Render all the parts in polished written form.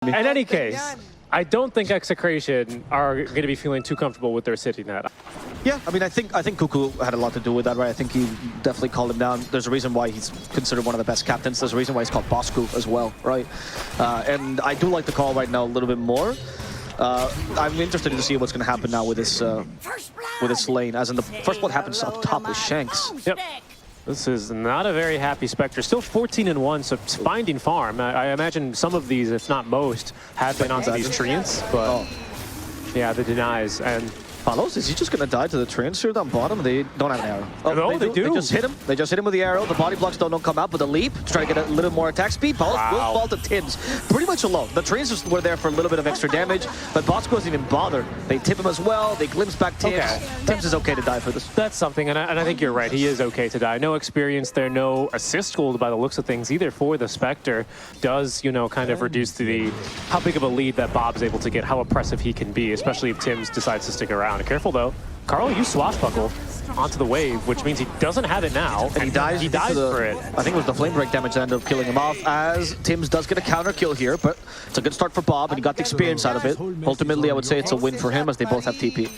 In any case, I don't think Execration are going to be feeling too comfortable with their city net. Yeah, I mean, I think Kuku had a lot to do with that, right? I think he definitely called him down. There's a reason why he's considered one of the best captains. There's a reason why he's called Bosku as well, right? And I do like the call right now a little bit more. I'm interested to see what's going to happen now with this lane. As in the first blood happens up top with Shanks. Yep. This is not a very happy Spectre. Still 14-1, so finding farm. I imagine some of these, if not most, have been onto these treants, but yeah, the denies. And Palos, is he just going to die to the treants here down bottom? They don't have an arrow. Oh, no, they do. They just hit him. They just hit him with the arrow. The body blocks don't come out, but the leap to try to get a little more attack speed. Palos will fall to Tims pretty much alone. The treants just were there for a little bit of extra damage, but Bosco doesn't even bother. They tip him as well. They glimpse back Tims. Okay. Tims is okay to die for this. That's something, and I think you're right. He is okay to die. No experience there, no assist gold by the looks of things either for the Spectre. Does, you know, kind of reduce the how big of a lead that Bob's able to get, how oppressive he can be, especially if Tims decides to stick around. Careful though. Karl used swashbuckle onto the wave, which means he doesn't have it now. And he dies for it. I think it was the flame break damage that ended up killing him off, as Tims does get a counter kill here, but it's a good start for Bob, and he got the experience out of it. Ultimately, I would say it's a win for him, as they both have TP.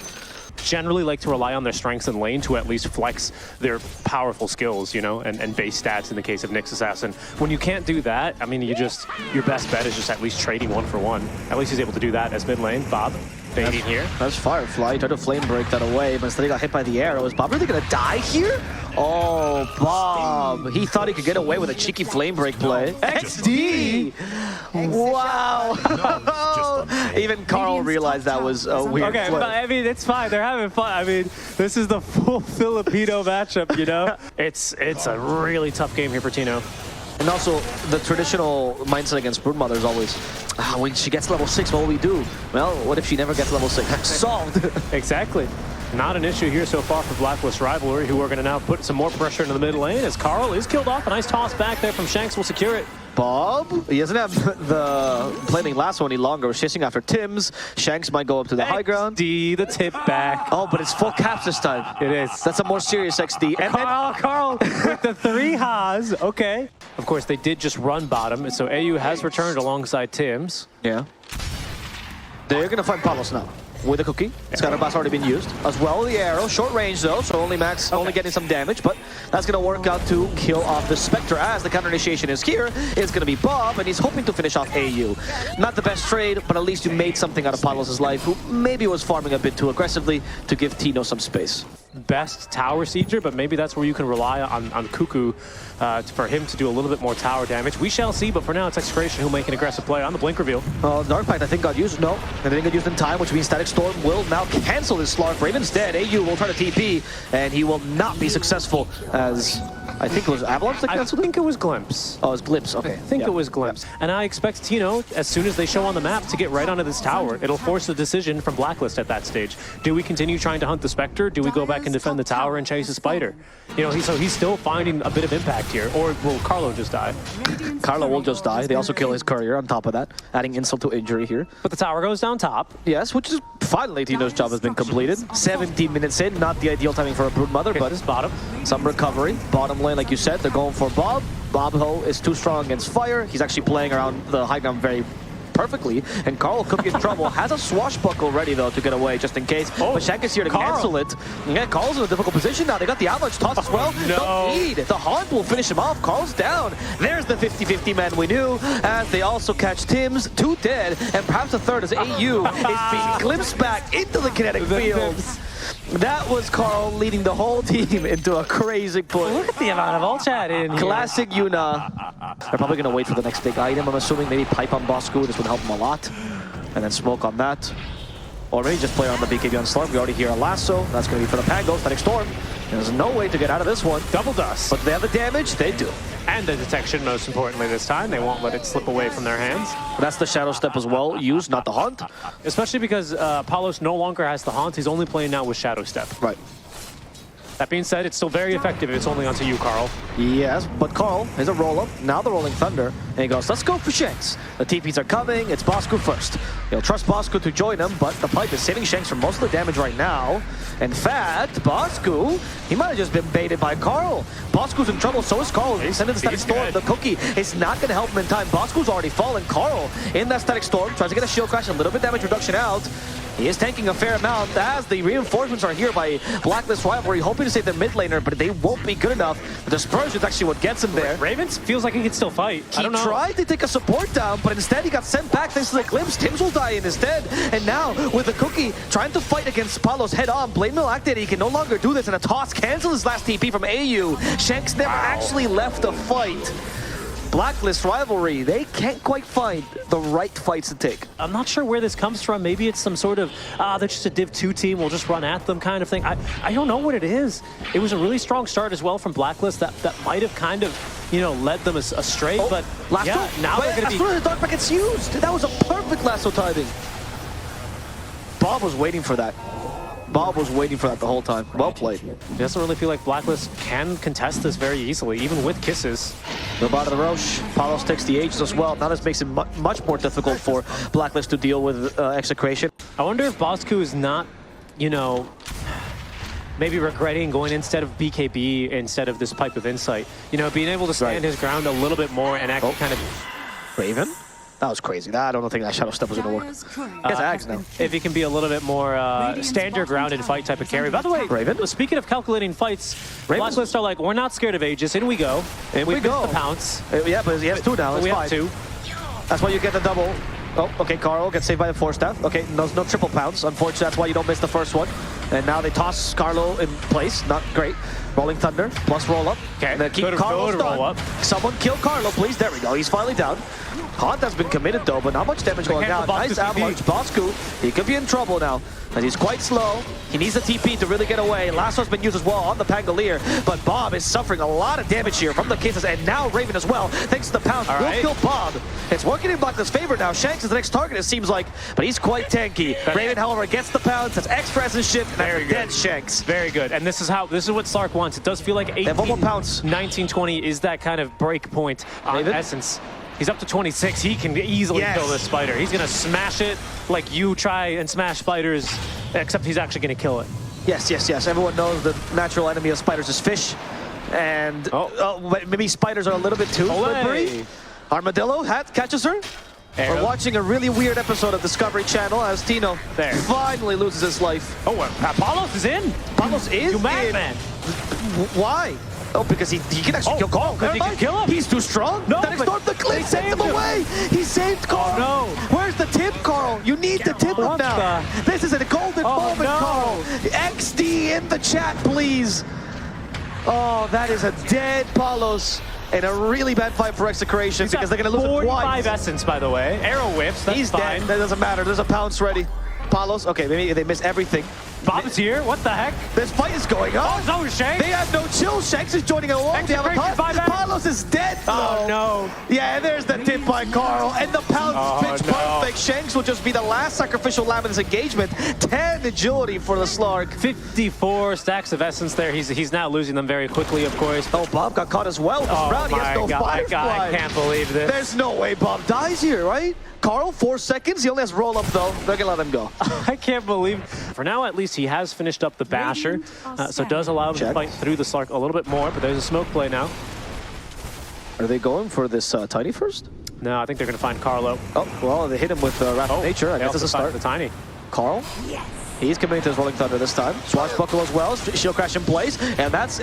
Generally like to rely on their strengths in lane to at least flex their powerful skills, you know, and base stats in the case of Nyx Assassin. When you can't do that, I mean, your best bet is just at least trading 1-for-1. At least he's able to do that as mid lane. Bob baiting here. That's Firefly. He tried to flame break that away, but instead he got hit by the arrow. Is Bob really gonna die here? Oh, Bob. He thought he could get away with a cheeky flame break play. XD! Wow! Even Karl realized that was a weird play. But I mean, it's fine. They're having fun. I mean, this is the full Filipino matchup, you know? It's a really tough game here for Tino. And also, the traditional mindset against Broodmother is always, when she gets level 6, what will we do? Well, what if she never gets level 6? Solved! Exactly. Not an issue here so far for Blacklist Rivalry, who are going to now put some more pressure into the mid lane as Karl is killed off. A nice toss back there from Shanks will secure it. Bob, he doesn't have the flaming lasso any longer. We're chasing after Tims. Shanks might go up to the high ground. XD, the tip back. Oh, but it's full caps this time. It is. That's a more serious XD. And Karl with the 3 Haas. Okay. Of course, they did just run bottom, so eyyou has returned alongside Tims. Yeah. They're going to find Palos now. With a cookie. Scatterblast already been used. As well, the arrow. Short range though, so only only getting some damage, but that's going to work out to kill off the Spectre as the counter initiation is here. It's going to be Bob, and he's hoping to finish off eyyou. Not the best trade, but at least you made something out of Palos' life, who maybe was farming a bit too aggressively to give Tino some space. Best tower sieger, but maybe that's where you can rely on Kuku for him to do a little bit more tower damage. We shall see, but for now it's Execration who make an aggressive play on the blink reveal. Dark Pact I think got used. No, and didn't get used in time, which means Static Storm will now cancel his Slark Raven. Instead, eyyou will try to TP, and he will not be successful as I think it was Avalanche that canceled it? I think it was Glimpse. Oh, it was Glimpse, okay. I think it was Glimpse. And I expect Tino, as soon as they show on the map, to get right onto this tower. It'll force a decision from Blacklist at that stage. Do we continue trying to hunt the Spectre? Do we go back and defend the tower and chase the Spider? You know, so he's still finding a bit of impact here. Or will Karl just die? Karl will just die. They also kill his courier on top of that, adding insult to injury here. But the tower goes down top. Yes, which is finally Tino's job has been completed. 17 minutes in, not the ideal timing for a Broodmother, but this bottom. Some recovery. Bottom lane, like you said, they're going for Bob. Bob, though, is too strong against fire. He's actually playing around the high ground very perfectly, and Karl could be in trouble. Has a swashbuckle ready though to get away just in case. Oh, but Shanks is here to cancel it. Yeah, Karl's in a difficult position now. They got the avalanche toss as well. No. Don't need. The haunt will finish him off. Karl's down. There's the 50-50 man we knew, as they also catch Tims, 2 dead, and perhaps a third as eyyou is being glimpsed back into the kinetic field. That was Karl leading the whole team into a crazy push. Look at the amount of ult chat in here. Classic Yuna. They're probably going to wait for the next big item, I'm assuming. Maybe pipe on Bosku. This would help him a lot. And then smoke on that. Or maybe just play on the BKB on Storm. We already hear a lasso. That's going to be for the Pango. Static Storm. There's no way to get out of this one. Double dust. But they have the damage. They do. And the detection, most importantly this time. They won't let it slip away from their hands. That's the Shadow Step as well, used, not the Haunt. Especially because Palos no longer has the Haunt. He's only playing now with Shadow Step. Right. That being said, it's still very effective if it's only onto you, Karl. Yes, but Karl is a roll-up. Now the Rolling Thunder. And he goes, let's go for Shanks. The TPs are coming. It's Bosku first. He'll trust Bosku to join him, but the pipe is saving Shanks from most of the damage right now. In fact, Bosku, he might have just been baited by Karl. Bosku's in trouble, so is Karl. He's sending the Static Storm. The Cookie is not going to help him in time. Bosku's already fallen. Karl in that Static Storm tries to get a shield crash, a little bit damage reduction out. He is tanking a fair amount as the reinforcements are here by Blacklist Rivalry, hoping to save the mid laner, but they won't be good enough. The dispersion is actually what gets him there. Ravens feels like he can still fight. I don't know. He tried to take a support down, but instead he got sent back thanks to the glimpse. Tims will die in instead. And now, with the Cookie trying to fight against Palos head on, Blade Mill activated, he can no longer do this, and a toss cancels his last TP from eyyou. Shanks never actually left the fight. Blacklist Rivalry, they can't quite find the right fights to take. I'm not sure where this comes from. Maybe it's some sort of, they're just a Div 2 team, we'll just run at them kind of thing. I don't know what it is. It was a really strong start as well from Blacklist that might have kind of, you know, led them astray, but yeah, now they're going to be... As soon as the Dark gets used, that was a perfect lasso timing. Bob was waiting for that. Bob was waiting for that the whole time. Well played. It doesn't really feel like Blacklist can contest this very easily, even with kisses. The bottom of the Roche. Palos takes the Aegis as well. Now this makes it much more difficult for Blacklist to deal with Execration. I wonder if Bosku is not, you know, maybe regretting going instead of BKB instead of this Pipe of Insight. You know, being able to stand his ground a little bit more and actually kind of... Raven? That was crazy. I don't think that Shadow Step was going to work. Gets Ags now. If he can be a little bit more stand your ground and fight type of carry. By the way, Raven, speaking of calculating fights, Blacklist are like, we're not scared of Aegis. In we go. In we go. The pounce. Yeah, but he has two now. We have two. That's why you get the double. Oh, okay, Karl gets saved by the Force Staff. Okay, no triple pounce. Unfortunately, that's why you don't miss the first one. And now they toss Carlo in place. Not great. Rolling Thunder plus roll up. Okay, and then keep Carlo stunned. Someone kill Carlo, please. There we go. He's finally down. Haunt has been committed though, but not much damage going down. Nice avalanche. Bosku, he could be in trouble now. And he's quite slow. He needs the TP to really get away. Lasso's been used as well on the Pangolier, but Bob is suffering a lot of damage here from the kisses, and now Raven as well, thanks to the pounce. Will kill Bob. It's working in Blacklist's favor now. Shanks is the next target, it seems like, but he's quite tanky. Raven, however, gets the pounce. That's extra as his ship, and that's dead Shanks. Very good. And this is what Slark wants. It does feel like 18, 19, 20 is that kind of break point on Essence. He's up to 26. He can easily kill this spider. He's going to smash it like you try and smash spiders, except he's actually going to kill it. Yes, yes, yes. Everyone knows the natural enemy of spiders is fish. And maybe spiders are a little bit too slippery. Armadillo hat catches her. We're watching a really weird episode of Discovery Channel as Tino finally loses his life. Oh, Palos is in. Palos is you madman. Why? Oh, because he can actually kill Karl. He can kill him. He's too strong. No, that ignored the clip, sent him away. He saved Karl. Oh, no. Where's the tip, Karl? You need the tip up now. This is a golden moment, Karl. XD in the chat, please. Oh, that is a dead Palos. And a really bad fight for Execration because they're going to lose him twice. 45 essence, by the way. Arrow whips, that's fine. Dead. That doesn't matter. There's a pounce ready. Palos, okay, maybe they miss everything. Bob's here, what the heck? This fight is going on. Oh, no, Shanks. They have no chill. Shanks is joining along. They have a Palos is dead, though. Oh, no. Yeah, there's the tip by Karl. And the pounce pitch perfect. Shanks will just be the last sacrificial lamb in this engagement. 10 agility for the Slark. 54 stacks of essence there. He's now losing them very quickly, of course. Oh, Bob got caught as well. This round, he has no firefly. I can't believe this. There's no way Bob dies here, right? Karl, 4 seconds. He only has roll up, though. They're going to let him go. I can't believe. For now, at least, he has finished up the Basher, so it does allow him to fight through the Slark a little bit more, but there's a smoke play now. Are they going for this Tiny first? No, I think they're going to find Carlo. Oh, well, they hit him with Wrath of Nature. I guess it's a start. The Tiny. Karl? Yes. He's committing to his Rolling Thunder this time. Swashbuckle as well. Shield crash in place. And that's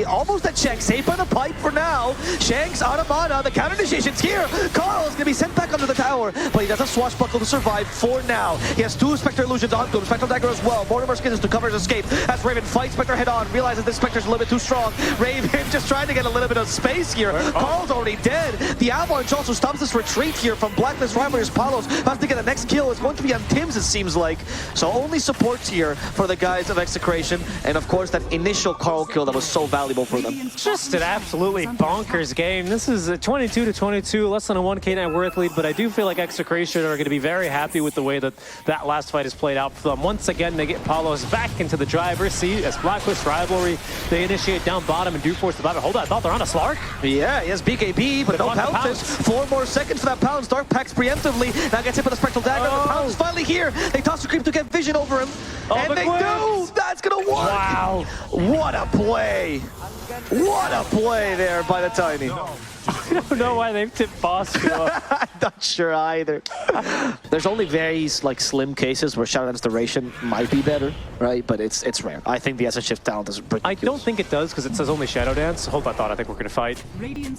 almost a Shanks. Saved by the pipe for now. Shanks out of mana. The counter initiation's here. Karl is going to be sent back under the tower. But he does a Swashbuckle to survive for now. He has 2 Spectre Illusions onto him. Spectral Dagger as well. Mortimer Skins to cover his escape. As Raven fights Spectre head on. Realizes this Spectre's a little bit too strong. Raven just trying to get a little bit of space here. Karl's already dead. The Avalanche also stops this retreat here from Blacklist Rivalry's Palos. Has to get the next kill. It's going to be on Tims, it seems like. So only support supports here for the guys of Execration, and of course that initial Karl kill that was so valuable for them. Just an absolutely bonkers game. This is a 22-22, less than a 1K net worth lead, but I do feel like Execration are going to be very happy with the way that that last fight has played out for them. Once again, they get Palos back into the driver's seat as Blacklist Rivalry. They initiate down bottom and do force the bottom. Hold on, I thought they're on a Slark. Yeah, he has BKB, but no pounces. 4 more seconds for that pounce. Dark packs preemptively. Now gets hit with a Spectral Dagger. The pounce is finally here. They toss the creep to get vision over him. And they do! That's gonna work! Wow. What a play! What a play there by the Tiny. I don't know why they've tipped Bosco. I'm not sure either. There's only very slim cases where Shadow Dance duration might be better, right? But it's rare. I think the SS Shift talent is ridiculous. I don't think it does because it says only Shadow Dance. Hold that thought. I think we're going to fight.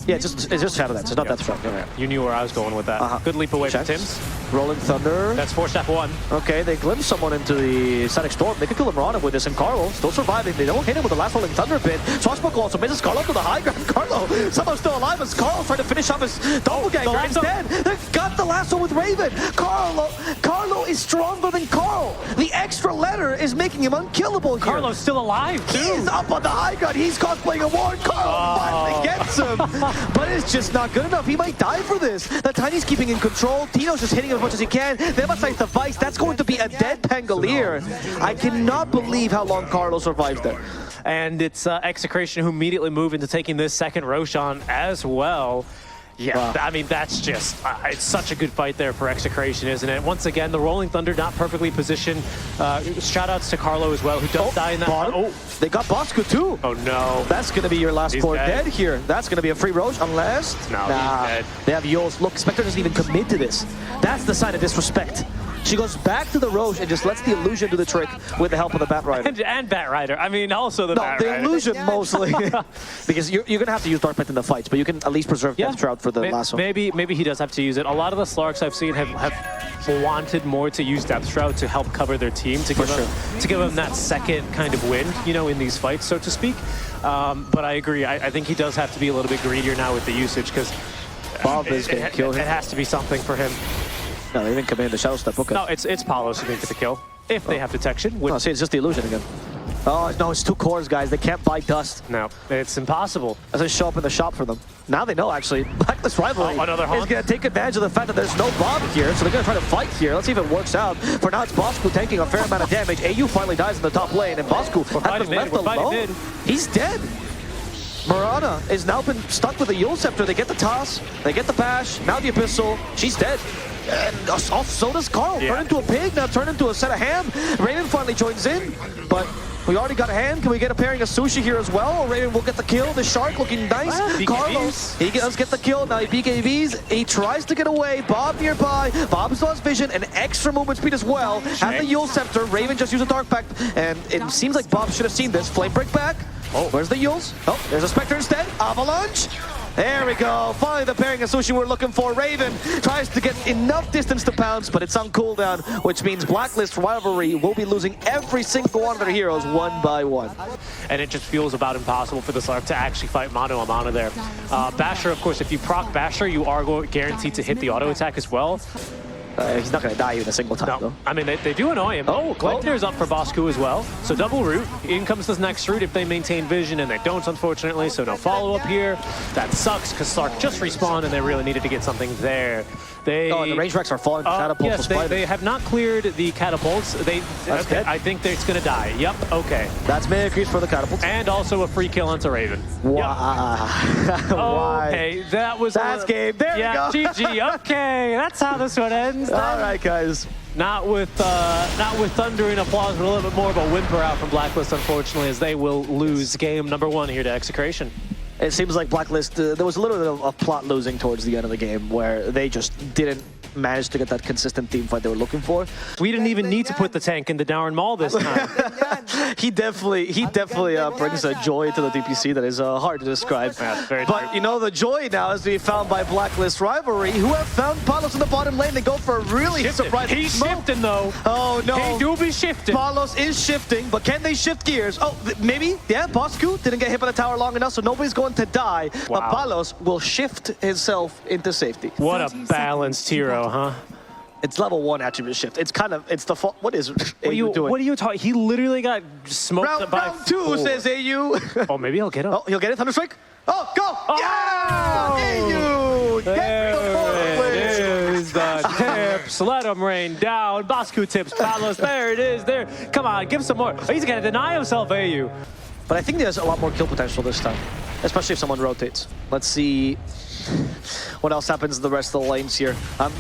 Yeah, it's just Shadow Dance. It's not that strong. Yeah. You knew where I was going with that. Good leap away Shanks. from Tim's. Rolling Thunder. That's 4-1. Okay, they glimpse someone into the Static Storm. They could kill Marana with this, and Karl still surviving. They don't hit him with the last Rolling Thunder bit. Swashbuckle also misses Karl to the high ground. Carlo somehow still alive as Karl trying to finish off his doppelganger. Instead, they got the lasso with Raven. Carlo is stronger than Karl. The extra letter is making him unkillable here. Carlo's still alive, too. He's up on the high ground. He's cosplaying a ward. Karl finally gets him. But it's just not good enough. He might die for this. The Tiny's keeping in control. Tino's just hitting him as much as he can. They emphasize the Vice. That's going to be a dead Pangolier. I cannot believe how long Carlo survives there. And it's Execration who immediately move into taking this second Roshan as well. Yeah, I mean, that's just, it's such a good fight there for Execration, isn't it? Once again, the Rolling Thunder not perfectly positioned. Shoutouts to Carlo as well, who does die in that. Oh, they got Bosco too. Oh no. That's going to be your last core dead here. That's going to be a free Roche unless... No, he's dead. They have Yols. Look, Spectre doesn't even commit to this. That's the sign of disrespect. She goes back to the Roche and just lets the illusion do the trick with the help of the Bat Rider. And Bat Rider. I mean, also the Bat Rider. The illusion mostly. Because you're going to have to use Dark Pact in the fights, but you can at least preserve Death Shroud for the lasso. Maybe he does have to use it. A lot of the Slarks I've seen have wanted more to use Death Shroud to help cover their team, to give them that second kind of win, you know, in these fights, so to speak. But I agree. I think he does have to be a little bit greedier now with the usage, because Bob is going to kill him. It has to be something for him. No, they didn't come in the Shadow Step. Okay. No, it's Palos who didn't get the kill. If they have detection. No, see, it's just the illusion again. Oh, no, it's 2 cores, guys. They can't buy dust. No, it's impossible. Doesn't show up in the shop for them. Now they know, actually. Blacklist Rivalry is going to take advantage of the fact that there's no Bob here, so they're going to try to fight here. Let's see if it works out. For now, it's Bosco taking a fair amount of damage. eyyou finally dies in the top lane, and Bosco has been left alone. He's dead. Marana has now been stuck with the Yule Scepter. They get the toss, they get the bash, now the Abyssal. She's dead. And so does Karl. Turn into a pig, now turn into a set of ham. Raven finally joins in, but we already got a hand. Can we get a pairing of Sushi here as well? Raven will get the kill. The Shark looking nice. Carlos, he does get the kill. Now he BKBs. He tries to get away. Bob nearby. Bob still has vision and extra movement speed as well. Has the Yule Scepter. Raven just used a Dark Pact. And it seems like Bob should have seen this. Flame break back. Oh, where's the Yules? Oh, there's a Spectre instead. Avalanche. There we go. Finally, the pairing of Sushi we're looking for. Raven tries to get enough distance to pounce, but it's on cooldown, which means Blacklist Rivalry will be losing every single one of their heroes one by one. And it just feels about impossible for the Slark to actually fight mano a mano there. Basher, of course, if you proc Basher, you are guaranteed to hit the auto attack as well. He's not going to die even a single time, though. I mean, they do annoy him. Oh, Gleipnir's up for Bosco as well. So double root. In comes this next root if they maintain vision, and they don't, unfortunately. So no follow-up here. That sucks, because Slark just respawned, and they really needed to get something there. And the range wrecks are falling. Catapults. Yes, they have not cleared the catapults. I think it's going to die. Yep, okay. That's mana increase for the catapults. And also a free kill onto Raven. Wow. Yep. Okay, that's game. There we go. GG. Okay, that's how this one ends. All right, guys. Not with thunder and applause, but a little bit more of a whimper out from Blacklist, unfortunately, as they will lose game number 1 here to Execration. It seems like Blacklist, there was a little bit of plot losing towards the end of the game where they just didn't manage to get that consistent team fight they were looking for. We didn't even need to put the tank in the Darren Maul this time. he definitely brings a joy to the DPC that is hard to describe. Yeah, very but true. you know, the joy now is to be found by Blacklist Rivalry, who have found Palos in the bottom lane. They go for a really surprising He's shifting though. Oh no. He do be shifting. Palos is shifting, but can they shift gears? Oh, maybe. Yeah, Bosco didn't get hit by the tower long enough, so nobody's going to die. Wow. But Palos will shift himself into safety. What a balanced hero, huh? It's level 1 attribute shift. It's kind of, it's the fault. What is eyyou doing? What are you talking? He literally got smoked by round 2, says eyyou. Oh, maybe he'll get him. Oh, he'll get it, Thunderstrike. Oh, go! Oh! Yeah! eyyou! There it is, the tips. Let him rain down. Bosku tips Palos. There it is. There. Come on, give some more. Oh, he's gonna deny himself, eyyou. But I think there's a lot more kill potential this time, especially if someone rotates. Let's see what else happens in the rest of the lanes here.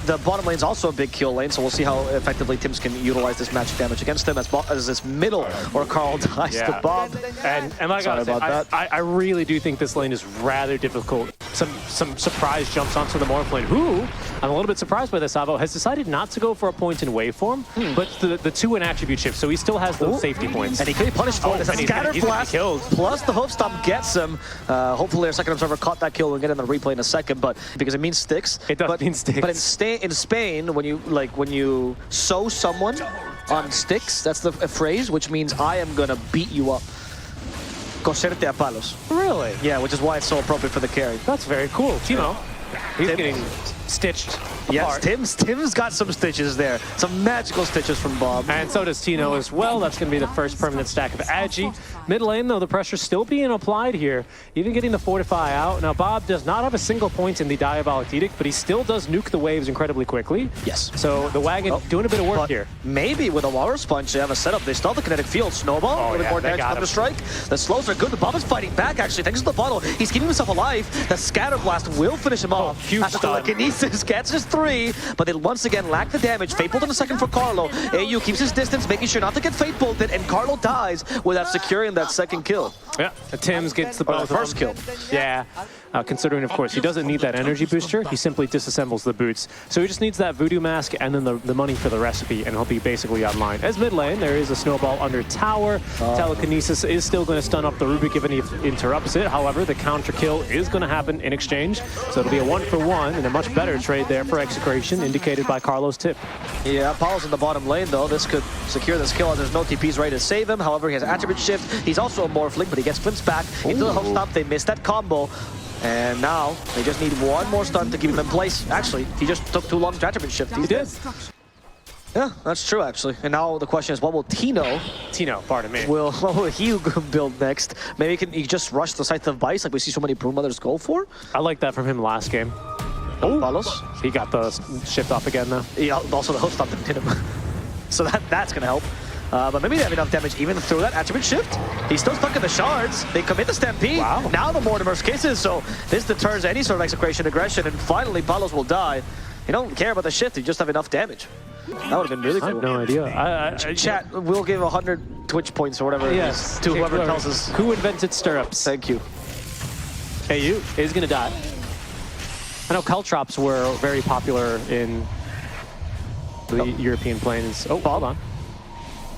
The bottom lane's also a big kill lane, so we'll see how effectively Tims can utilize this magic damage against him as this middle or Karl dies to Bob. And like I was saying, I really do think this lane is rather difficult. Some surprise jumps onto the Morph lane, who, I'm a little bit surprised by this, Avo, has decided not to go for a point in waveform, but the 2 in attribute shift, so he still has those safety points. And he could be punished for it. It's a scatter blast, plus the hoof stomp gets him. Hopefully our second observer caught that kill and get in the replay in a second, but because it means sticks. It does mean sticks. But in Spain, when you sew someone on sticks, that's the phrase, which means I am gonna beat you up. Coserte a palos. Really? Yeah, which is why it's so appropriate for the carry. That's very cool. Tino, he's getting stitched. Yes, Tim's got some stitches there. Some magical stitches from Bob. And so does Tino as well. That's going to be the first permanent stack of Agi. Mid lane, though, the pressure's still being applied here. Even getting the Fortify out. Now, Bob does not have a single point in the Diabolic Edict, but he still does nuke the waves incredibly quickly. Yes. So the wagon doing a bit of work here. Maybe with a Water Sponge, they have a setup. They still have the kinetic field. Snowball, a little bit more damage from the strike. The slows are good. The Bob is fighting back, actually. Thanks to the bottle. He's keeping himself alive. The Scatter Blast will finish him off. Huge stun. Telekinesis gets his 3, but they once again lack the damage. Fate Bolt in a second for Karlo. eyyou keeps his distance, making sure not to get Fate Bolted, and Karlo dies without securing that second kill. Yeah, Tims gets the first kill. Yeah, considering, of course, he doesn't need that energy booster. He simply disassembles the boots. So he just needs that Voodoo Mask and then the money for the recipe, and he'll be basically online. As mid lane, there is a snowball under tower. Telekinesis is still going to stun up the Rubik if he interrupts it. However, the counter kill is going to happen in exchange. So it'll be a 1-for-1 and a much better trade there for Execration, indicated by Carlos' tip. Yeah, Palos in the bottom lane, though. This could secure this kill as there's no TPs ready to save him. However, he has attribute shift. He's also a Morphling, but he gets flips back into the hook stomp. They missed that combo. And now they just need one more stun to keep him in place. Actually, he just took too long to attribute shift. He did. Yeah, that's true, actually. And now the question is, what will Tino, pardon me. what will he build next? Maybe can he just rush the Scythe of Vice like we see so many Broom Mothers go for? I like that from him last game. Oh, Palos. He got the shift off again, though. Yeah, also the hook stomp didn't hit him. So that's going to help. But maybe they have enough damage even through that attribute shift. He's still stuck in the shards. They commit the Stampede. Wow. Now the Mortimer's kisses, so this deters any sort of execration aggression, and finally Palos will die. You don't care about the shift, you just have enough damage. That would have been really cool. I have no idea. Chat, we'll give 100 Twitch points or whatever it is to whoever tells us. Who invented stirrups? Thank you. eyyou is going to die. I know Caltrops were very popular in the European plains. Oh, hold on.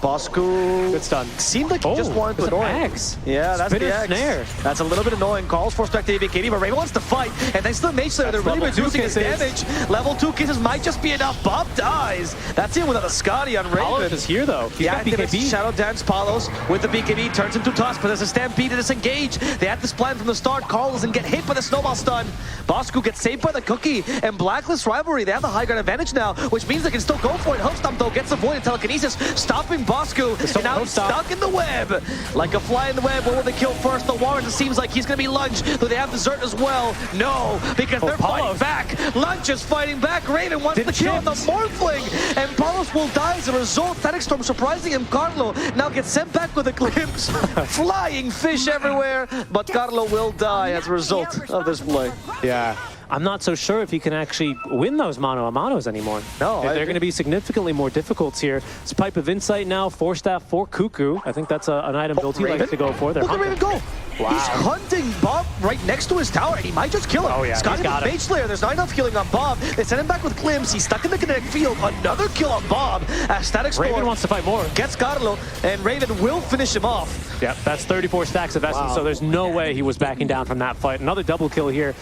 Bosku. Good stun. Seemed like he just wanted to annoy him. Yeah, that's the X. Snare. That's a little bit annoying. Karl's forced back to BKB, but Raven wants to fight. And thanks to the Mage Slayer, they're really reducing his damage. Level 2 kisses might just be enough. Bob dies. That's it without a Scotty on Raven. Palos is here, though. He's got BKB. Shadow Dance Palos with the BKB turns into Tusk, but there's a Stampede to disengage. They had this plan from the start. Karl doesn't get hit by the snowball stun. Bosku gets saved by the cookie. And Blacklist Rivalry, they have the high ground advantage now, which means they can still go for it. Hook Stomp, though, gets avoided. Telekinesis, stopping Bosku. And now he's stuck in the web. Like a fly in the web, what will they kill first? The Warren, it seems like he's going to be Lunge, though they have Desert as well. No, because they're fighting back. Lunge is fighting back. Raven wants to kill the Morphling, and Palos will die as a result. Static Storm surprising him. Karlo now gets sent back with a glimpse. Flying fish everywhere, but Karlo will die as a result of this play. Yeah. I'm not so sure if he can actually win those mano-a-manos anymore. No, they're going to be significantly more difficult here. It's Pipe of Insight now, Force Staff for Kuku. I think that's an item build he likes to go for. Look at Raven go! Wow. He's hunting Bob right next to his tower, and he might just kill him. Oh yeah, Scotty with Mage Slayer, there's not enough healing on Bob. They send him back with Glimpse, he's stuck in the kinetic field. Another kill on Bob as Static Storm Raven wants to fight more. Gets Karlo, and Raven will finish him off. Yep, that's 34 stacks of Essence, so there's no way he was backing down from that fight. Another double kill here.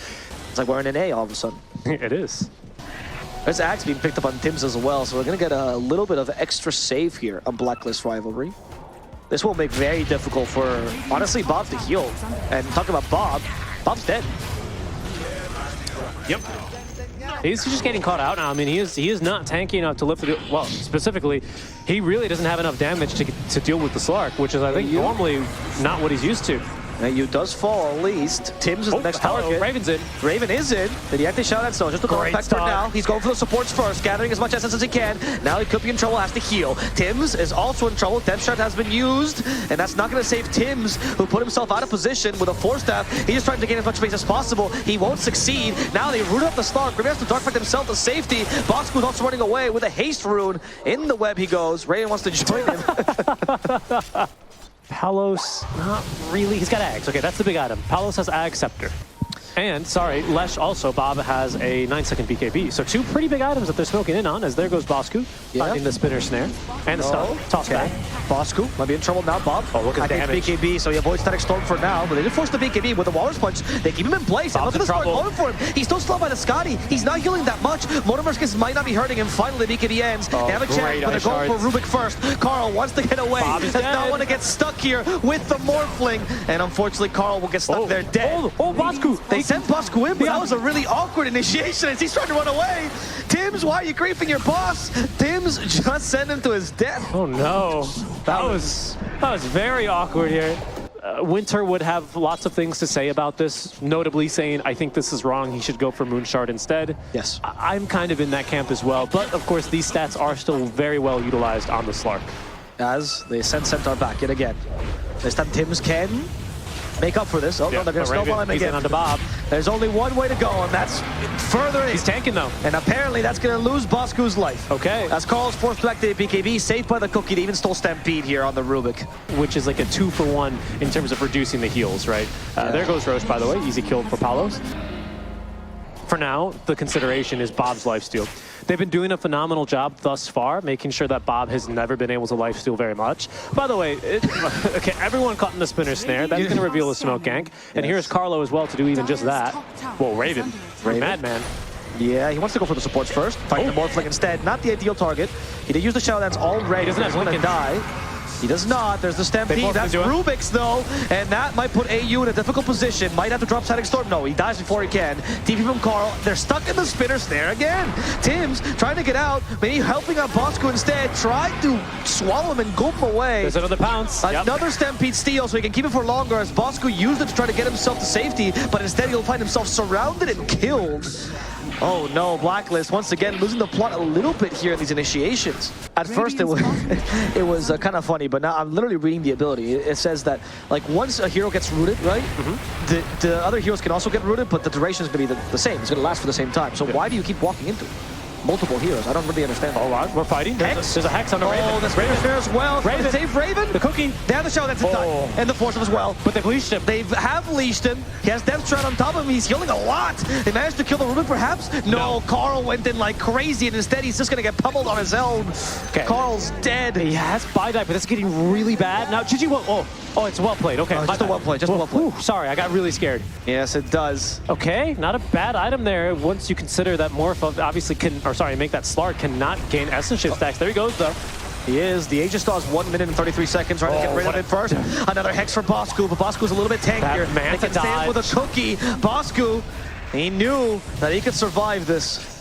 It's like we're in an A all of a sudden. It is. There's Axe being picked up on Tims as well, so we're going to get a little bit of extra save here on Blacklist Rivalry. This will make very difficult for, honestly, Bob to heal. And talking about Bob, Bob's dead. Yep. He's just getting caught out now. I mean, he is not tanky enough to lift it. Well, specifically, he really doesn't have enough damage to deal with the Slark, which is, I think, normally not what he's used to. eyyou does fall at least. Tim's is the next target. Raven's in. Raven is in. Did he have to shout at so just to Great effect for start. now. He's going for the supports first, gathering as much essence as he can. Now he could be in trouble, has to heal. Tim's is also in trouble. Depth Shard has been used, and that's not going to save Tim's, who put himself out of position with a Force Staff. He's just trying to gain as much space as possible. He won't succeed. Now they root up the Slark. Raven has to dark fight himself to safety. Bosku's also running away with a haste rune. In the web he goes. Raven wants to join him. Palos, not really. He's got Ags. Okay, that's the big item. Palos has Ag Scepter. And, sorry, Lesh also, Bob has a 9-second BKB. So 2 pretty big items that they're smoking in on, as there goes Bosku, finding the spinner snare. And the stun. Toss back. Bosku might be in trouble now, Bob. Oh, look at the damage. BKB, so he avoids Static Storm for now, but they did force the BKB with the Walrus Punch. They keep him in place. Bob's And look at in the trouble. Slark going for him. He's still slowed by the Scotty. He's not healing that much. Motormerskis might not be hurting him. Finally, the BKB ends. Oh, they have a chance, great but they're ice going for shards. Rubik first. Karl wants to get away. Bob is Does not dead. want to get stuck here with the Morphling. And unfortunately, Karl will get stuck there dead. Oh, Bosku. They sent Bosku in, but that was a really awkward initiation as he's trying to run away. Tim's, why are you griefing your boss? Tim's just sent him to his death. Oh no, that was very awkward here. Winter would have lots of things to say about this, notably saying, I think this is wrong, he should go for Moonshard instead. Yes. I'm kind of in that camp as well, but of course these stats are still very well utilized on the Slark. As they send Centaur back yet again. This time Tim's can make up for this. Oh, no, they're going to snowball him He's again. in onto Bob. There's only one way to go, and that's further in. He's tanking though. And apparently that's going to lose Bosku's life. Okay. As Karl's forced back to the BKB, saved by the cookie. They even stole Stampede here on the Rubik. Which is like a 2-for-1 in terms of reducing the heals, right? There goes Roche, by the way. Easy kill for Palos. For now, the consideration is Bob's lifesteal. They've been doing a phenomenal job thus far, making sure that Bob has never been able to lifesteal very much. By the way, okay, everyone caught in the spinner snare. That's going to reveal a smoke gank. And here's Carlo as well to do even just that. Whoa, Raven. Madman. Yeah, he wants to go for the supports first. Fight the Morphling instead. Not the ideal target. He did use the Shadow Dance already. He doesn't have going to Lincoln. die. He does not. There's the Stampede. That's Rubik's, though. And that might put eyyou in a difficult position. Might have to drop Static Storm. No, he dies before he can. TP from Karl. They're stuck in the spinner snare again. Tim's trying to get out. Maybe helping out Bosku instead. Tried to swallow him and gulp him away. There's another pounce. Another Stampede steal, so he can keep it for longer as Bosku used it to try to get himself to safety, but instead he'll find himself surrounded and killed. Oh no, Blacklist once again losing the plot a little bit here in these initiations. At first it was kind of funny, but now I'm literally reading the ability. It says that like once a hero gets rooted, right, the other heroes can also get rooted, but the duration is going to be the same. It's going to last for the same time. So why do you keep walking into it? Multiple heroes. I don't really understand that. All right, we're fighting. Hex? There's a Hex on the Raven. Oh, this Raven snare as well. Raven. Save Raven. The cookie. They have the Shadow Dance in time. And the Force as well. But they've leashed him. They have leashed him. He has Depth Shroud on top of him. He's healing a lot. They managed to kill the Rubik, perhaps? No, Karl went in like crazy, and instead he's just going to get pummeled on his own. Okay. Karl's dead. He has buy die, but that's getting really bad. Now, GG, oh, it's well played. Okay. Just a well play, just a well play. Sorry, I got really scared. Yes, it does. Okay, not a bad item there. Once you consider that Morph obviously make that Slark cannot gain essence shift stacks. There he goes, though. He is. The Aegis still has 1 minute and 33 seconds. Trying to get rid of it first. Another Hex for Bosku, but Bosku's a little bit tankier. They can stand with a cookie. Bosku, he knew that he could survive this.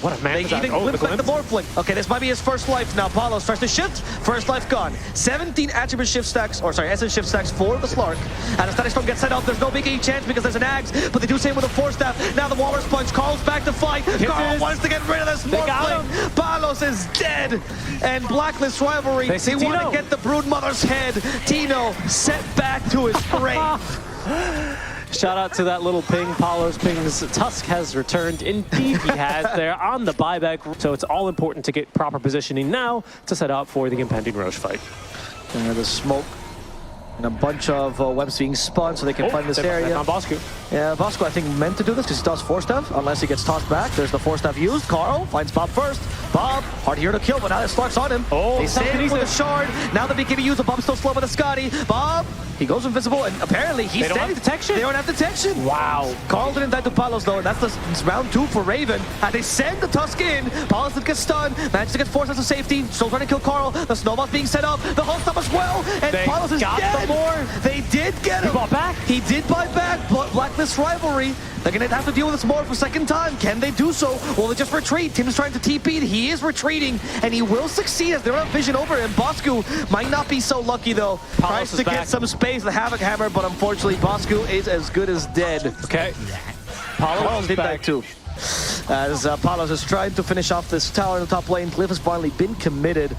What a man. They even glimpse like the Morphling. Okay, this might be his first life now. Palos tries to shift. First life gone. 17 attribute shift stacks, or sorry, essence shift stacks for the Slark. And a Static Storm gets set up. There's no big chance because there's an Axe, but they do same with a Force Staff. Now the Walrus Punch. Karl's back to fight. Karl wants to get rid of this Morphling. Palos is dead. And Blacklist Rivalry, they want to get the Broodmother's head. Tino sent back to his grave. Shout out to that little ping. Palos pings. Tusk has returned. Indeed, he has there on the buyback. So it's all important to get proper positioning now to set up for the impending Roche fight. The smoke and a bunch of webs being spun so they can find this area. On Bosku. Yeah, Bosku I think meant to do this because he does Force Staff unless he gets tossed back. There's the Force Staff used. Karl finds Bob first. Bob, hard here to kill, but now the Slark's on him. Oh, they save him with a shard. Now the BKB used, but Bob's still slow with a Scotty. Bob, he goes invisible, and apparently he's They don't have detection? They don't have detection. Wow. Karl didn't die to Palos though, and that's the round 2 for Raven. And they send the Tusk in. Palos did get stunned, managed to get Force Staff to safety. Still trying to kill Karl. The snowball's being set up. The whole stuff as well, and Palos is dead. They got the more. They did get him. He bought back. back? He did buy back, but Blacklist Rivalry, they're going to have to deal with this more for a second time. Can they do so? Will they just retreat? Tim's trying to TP. He is retreating, and he will succeed as they're on vision over him. Bosku might not be so lucky, though. Palos Tries to get some space, the Havoc Hammer, but unfortunately, Bosku is as good as dead. Okay. Palos did that too. As Palos is trying to finish off this tower in the top lane, Cliff has finally been committed.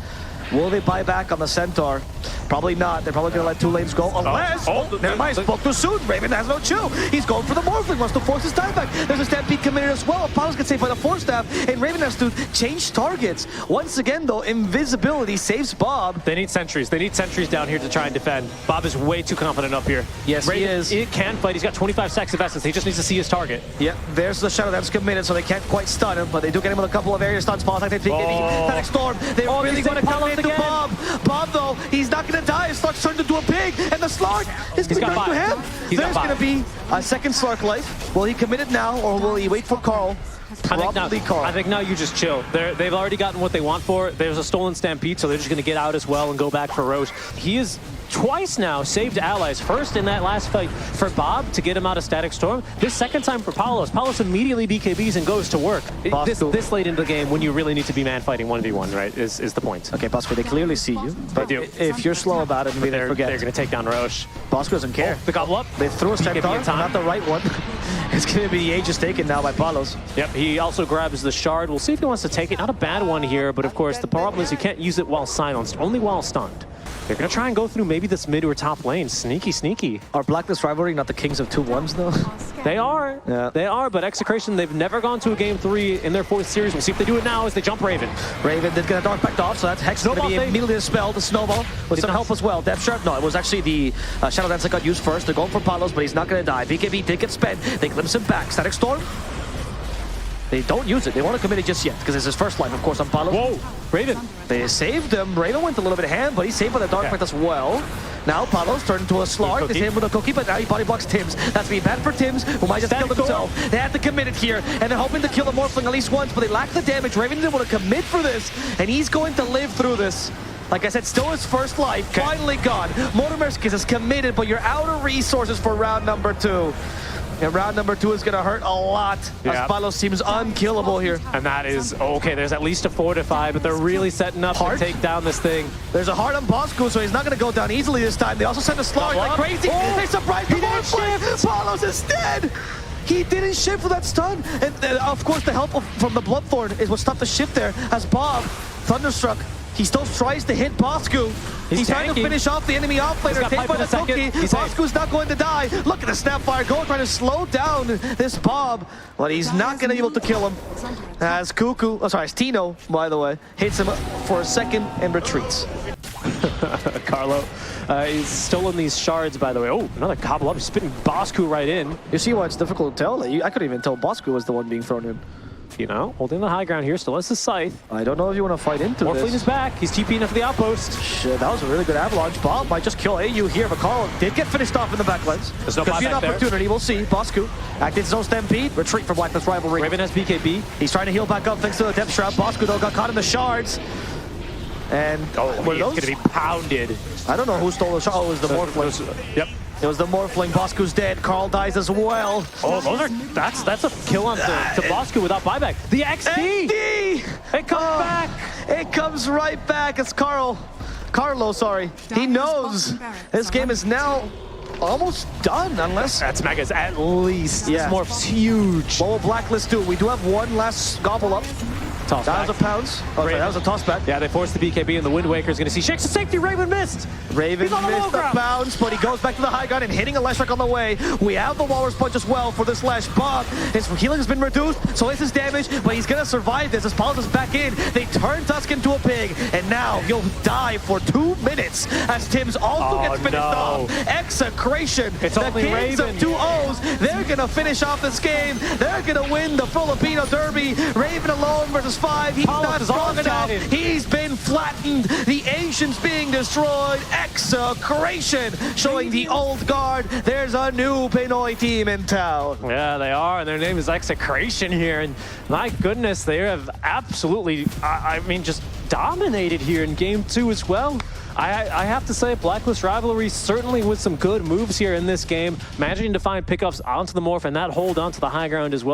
Will they buy back on the Centaur? Probably not. They're probably going to let 2 lanes go. Unless... never mind. Spoke too soon. Raven has no chill. He's going for the Morphling. Wants to force his time back. There's a Stampede committed as well. Palos gets saved by the Force Staff. And Raven has to change targets. Once again, though, invisibility saves Bob. They need sentries. They need sentries down here to try and defend. Bob is way too confident up here. Yes, Raven, he is. He can fight. He's got 25 seconds of essence. He just needs to see his target. Yeah, there's the Shadow Dance committed, so they can't quite stun him. But they do get him with a couple of area stun spots. Like they take Static Storm. They really want to come into Bob. Bob, though, he's not going to die. His Slark's turned into a pig, and the Slark is going to bring to him. There's going to be a second Slark life. Will he commit it now, or will he wait for Karl? Probably Karl. I think now you just chill. They've already gotten what they want for it. There's a stolen Stampede, so they're just going to get out as well and go back for Roche. He is twice now saved allies. First in that last fight for Bob to get him out of Static Storm. This second time for Palos. Palos immediately BKBs and goes to work. This late into the game, when you really need to be man fighting 1v1, right, is the point. Okay, Bosco, they clearly see you. But if you're slow about it, maybe they forget. They're going to take down Roche. Bosco doesn't care. The gobble up. They threw a Centaur, not the right one. It's going to be the Aegis taken now by Palos. Yep, he also grabs the shard. We'll see if he wants to take it. Not a bad one here, but of course the problem is you can't use it while silenced, only while stunned. They're going to try and go through maybe this mid or top lane. Sneaky, sneaky. Are Blacklist Rivalry not the kings of 2-1s, though? They are. Yeah. They are, but Execration, they've never gone to a game 3 in their 4th series. We'll see if they do it now as they jump Raven. Raven did get a dark backed off, so that's Hex going to be immediately dispelled. The Snowball with some help as well. Depth Sharp, no, it was actually the Shadow Dance that got used first. They're going for Palos, but he's not going to die. BKB did get spent. They glimpse him back. Static Storm. They don't use it. They won't commit it just yet, because it's his first life, of course, on Palos. Whoa, Raven. They saved him. Raven went a little bit hand, but he's saved by the Dark Pact as well. Now Palos turned into a Slark. They hit him with a cookie, but now he body blocks Tims. That's be bad for Tims, who might just kill himself. They had to commit it here, and they're hoping to kill the Morphling at least once, but they lack the damage. Raven didn't want to commit for this, and he's going to live through this. Like I said, still his first life, finally gone. Motormerskis is committed, but you're out of resources for round number 2. And round number 2 is going to hurt a lot, as Palos seems unkillable here. And that is, okay, there's at least a fortify, but they're really setting up to take down this thing. There's a heart on Bosco, so he's not going to go down easily this time. They also send a Slark like crazy. They surprise the Morphling. Palos is dead. He didn't shift for that stun. And of course, the help from the Bloodthorn is what stopped the shift there, as Bob, Thunderstruck, he still tries to hit Bosku. He's trying to finish off the enemy offlaner. Take by the cookie. Bosku's not going to die. Look at the Snapfire go, trying to slow down this Bob, but he's not going to be able to kill him. As Kuku, as Tino, by the way, hits him for a second and retreats. Carlo, he's stolen these shards, by the way. Oh, another gobble up, spitting Bosku right in. You see why it's difficult to tell? I couldn't even tell Bosku was the one being thrown in. You know, holding the high ground here, still has the scythe. I don't know if you want to fight into Morphling is back. He's TPing up for the outpost. Shit, that was a really good avalanche. Bob might just kill eyyou here, but Karl did get finished off in the backlines. There's no Could be an opportunity, there. We'll see. Bosku acted his own Stampede. Retreat for Blacklist Rivalry. Raven has BKB. He's trying to heal back up thanks to the Depth Shroud. Bosku, though, got caught in the shards. And he's going to be pounded. I don't know who stole the shard. Oh, it was the Morphling. Yep. It was the Morphling. Bosku's dead. Karl dies as well. Oh, that's a kill on to Bosku without buyback. The XD! It comes back. It comes right back. It's Carlo, sorry. He knows this game is now almost done, unless... That's Megas at least. Yeah. This morph's huge. What will Blacklist do? We do have one last gobble up. Toss that was a pounce. Oh, sorry, that was a toss back. Yeah, they forced the BKB, and the Wind Waker's going to see Shanks to safety. Raven missed. Raven missed the bounce, but he goes back to the high ground and hitting a Leshrac on the way. We have the Walrus Punch as well for this Lesh. Bob, his healing has been reduced, so is his damage, but he's going to survive this as Palos is back in. They turn Tusk into a pig, and now he'll die for 2 minutes as Tims also gets finished off. Execration, it's the only kings Raven. of 2 O's, they're going to finish off this game. They're going to win the Filipino Derby. Raven alone versus 5. He's not strong enough. He's been flattened. The Ancients being destroyed. Execration showing the old guard. There's a new Pinoy team in town. Yeah, they are, and their name is Execration here. And my goodness, they have absolutely, I mean, just dominated here in game 2 as well. I have to say, Blacklist Rivalry certainly with some good moves here in this game, managing to find pickups onto the Morph and that hold onto the high ground as well.